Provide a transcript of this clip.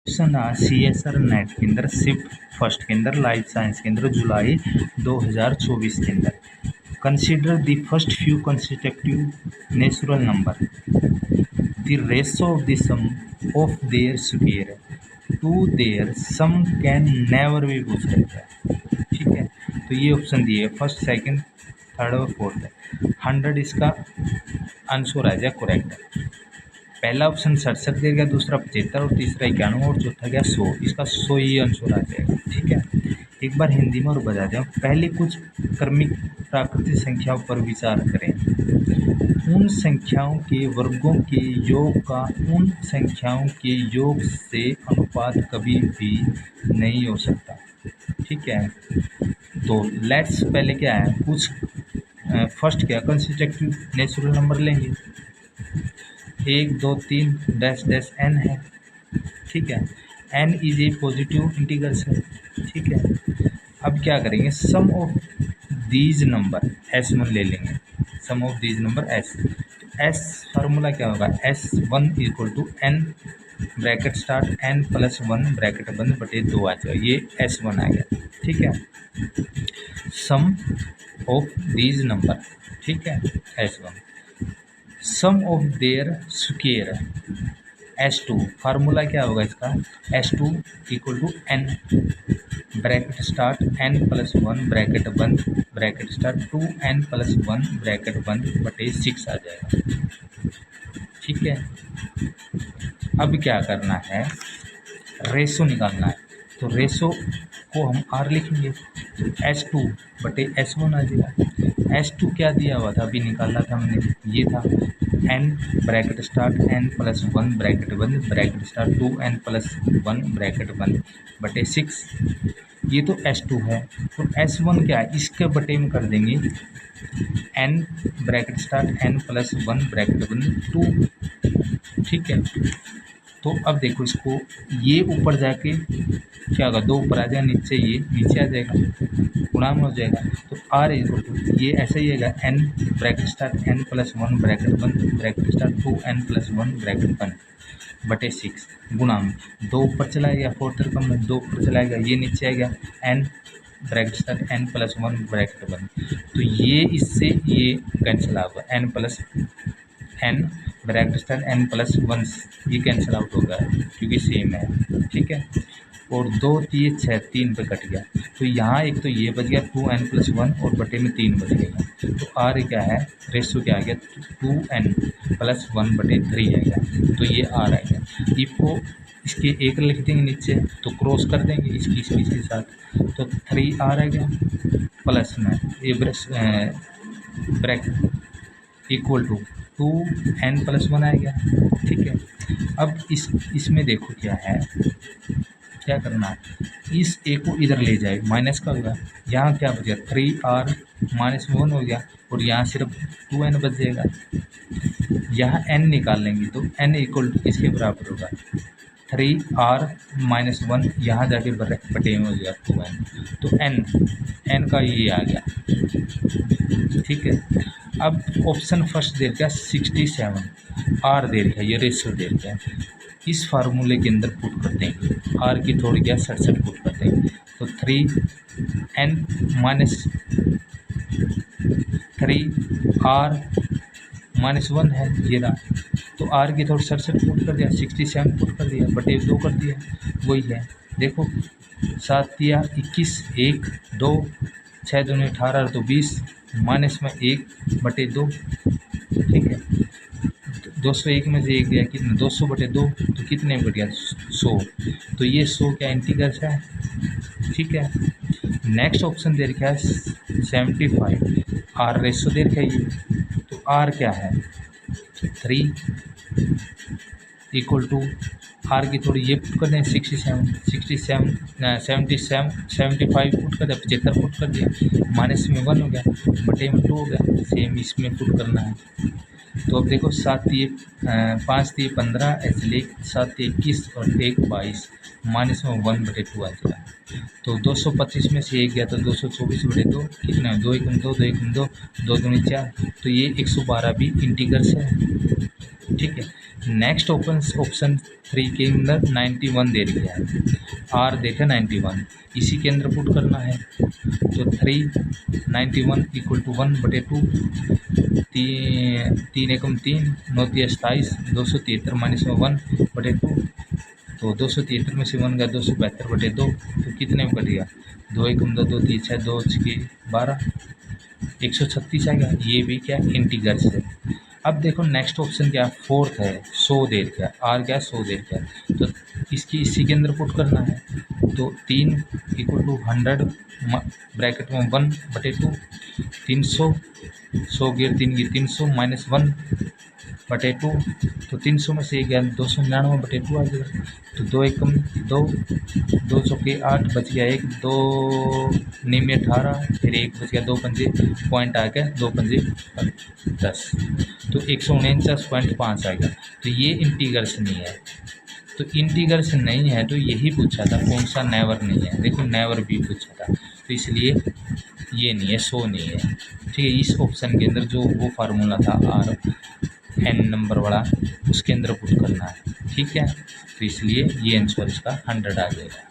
Question CSR net के अंदर shift first के अंदर लाइफ साइंस के अंदर जुलाई 2024 के अंदर consider the first few consecutive natural number the ratio of the sum of their square to their sum can never भी पूछ सकता है। ठीक है, तो ये ऑप्शन दिए फर्स्ट सेकंड थर्ड और फोर्थ है। 100 इसका आंसर आ जाए करेक्ट है। पहला ऑप्शन 67 दे गया, दूसरा 75 और तीसरा 91 और चौथा गया 100। इसका 100 ही आंसर आ जाएगा। ठीक है, एक बार हिंदी में और बता दें। पहले कुछ क्रमिक प्राकृतिक संख्याओं पर विचार करें। उन संख्याओं के वर्गों के योग का उन संख्याओं के योग से अनुपात कभी भी नहीं हो सकता। ठीक है, तो लेट्स पहले क्या है कुछ फर्स्ट क्या कंसेक्यूटिव नेचुरल नंबर लेंगे। 1 2 3 डैश डैश n है। ठीक है, n is a positive integrals है। ठीक है, अब क्या करेंगे सम ऑफ दीज नंबर S1 ले लेंगे। Sum of these number S, S formula क्या होगा S1 equal to n bracket start n plus 1 bracket बंद बटे 2 आ जाएगा। ये S1 आ गया। ठीक है, सम ऑफ दीज नंबर। ठीक है, S1 sum of their square S2 formula क्या होगा इसका S2 equal to n bracket start n plus 1 bracket बंद bracket start 2n plus 1 bracket बंद बटे 6 आ जाएगा। ठीक है, अब क्या करना है रेशो निकालना है। तो रेशो को हम R लिखेंगे तो S2 बटे S1 आ जाएगा। S2 क्या दिया हुआ था अभी निकाला था हमने, ये था n bracket start n plus 1 bracket बंद bracket start 2n plus 1 bracket बंद बटे 6। ये तो S2 है। तो S1 क्या है इसके बटे में कर देंगे n bracket start n plus 1 bracket बंद 2। ठीक है, तो अब देखो इसको ये ऊपर जाके क्या होगा 2 ऊपर आ जाएगा, नीचे ये नीचे आ जाएगा, गुणा में हो जाएगा। तो R इक्वल टू ये ऐसा ही आएगा n bracket start n plus 1 bracket बंद bracket start 2n plus 1 bracket बंद बटे 6 गुणा में 2 ऊपर चला गया, फोर्थ रकम में 2 ऊपर चला गया, ये नीचे आ गया n bracket start n plus 1 bracket बंद। तो ये इससे ये कैंसिल होगा n plus n bracket start n plus 1 ये कैंसिल आउट होगा क्योंकि सेम है। ठीक है, और 2 3 6 3 पे कट गया। तो यहाँ एक तो ये बच गया 2n प्लस 1 और बटे में 3 बच गया। तो R क्या है रेशो क्या आ गया 2n प्लस 1 बटे 3 आएगा। तो ये R आ गया। इसको इसके एक लिख देंगे नीचे तो क्रॉस कर देंगे इसकी के साथ। तो 3R आ गया प्लस में ये bracket equal to 2n plus 1 आ गया। ठीक है, अब इसमें देखो क्या है क्या करना है इस ए को इधर ले जाए माइनस का होगा, यहाँ क्या बच गया 3R माइनस 1 हो गया और यहाँ सिर्फ 2n बच जाएगा। यहाँ n निकाल लेंगे तो n इक्वल टू इसके बराबर होगा 3R माइनस 1 यहाँ जाके बटे में हो गया 2n। तो n का ये आ गया। ठीक है, अब ऑप्शन फर्स्ट दे रखा 67 R दे रखा है, ये रेशो दे रखा है। इस फार्मूले के अंदर पुट करते हैं R की थोड़ी क्या 67 पुट करते हैं। तो 3n माइनस 3R माइनस 1 है ये रहा। तो R की थोड़ी 67 पुट कर दिया 67 पुट कर दिया बटे 2 कर दिया, वही है। देखो 7 दिया 21 1 2 6 दूनी 18 तो 20 माइनस में 1 बटे 2। ठीक है, 201 में से 1 गया कितना 200 बटे 2 तो कितने बढ़ गया 100। तो ये 100 क्या इंटीग्रल्स है। ठीक है, नेक्स्ट ऑप्शन दे रखा है 75 R रेशो दे रखा है ये। तो R क्या है 3 इक्वल टू R की थोड़ी ये पुट कर दें 75 पुट कर दिया 75 पुट कर दिया माइनस में 1 हो गया बटे में 2 हो गया, सेम इसमें पुट करना है। तो अब देखो 7 3 5 3 15 ऐसे ले 7 21 और 1 22 माइनस में 1 बटे 2 आ जाएगा। तो 225 में से 1 गया तो 224 बटे 2 कितना है 2 1 2 2 1 2 2 2 4। तो ये 112 भी इंटीग्रल्स है। ठीक है, नेक्स्ट ऑप्शन 3 के अंदर 91 दे रही है, आर देखे 91, इसी के अंदर पुट करना है। तो 391 इक्वल टू 1/2, तीन एकम 3, 9 × 27, 273 माइनस में 1/2, तो 273 में से 1 गया 272/2, तो कितने में कट गया 2 एकम 2, 2 3 6, 2 6 12, 136 आ गया। ये भी क्या इंटीग्रल से। अब देखो नेक्स्ट ऑप्शन क्या है, फोर्थ है 100 दे रखा है, आर क्या 100 दे रखा है, तो इसकी इसी के अंदर पुट करना है। तो 3 इक्वल टू 100 ब्रैकेट में 1/2, 300, 100 गिर 3 गिर 300 माइनस 1/2, तो 300 में से एक गया 299/2 आ गया। तो 2 एकम 2, 2 चौके 8, बच गया 1, 2 निमे 18, फिर 1 बच गया, 2 पंजे पॉइंट आ गया, 2 पंजे 10, तो 149.5 आ गया। तो ये इंटीग्रल्स नहीं है, तो इंटीग्रल्स नहीं है तो यही पूछा था कौन सा नेवर नहीं है, देखो नेवर भी पूछा था, तो इसलिए ये नहीं है, 100 नहीं है। ठीक है, इस ऑप्शन के अंदर जो वो फार्मूला था आर एन नंबर वाला, उसके अंदर पुट करना है। ठीक है, तो इसलिए ये आंसर इसका 100 आ जाएगा।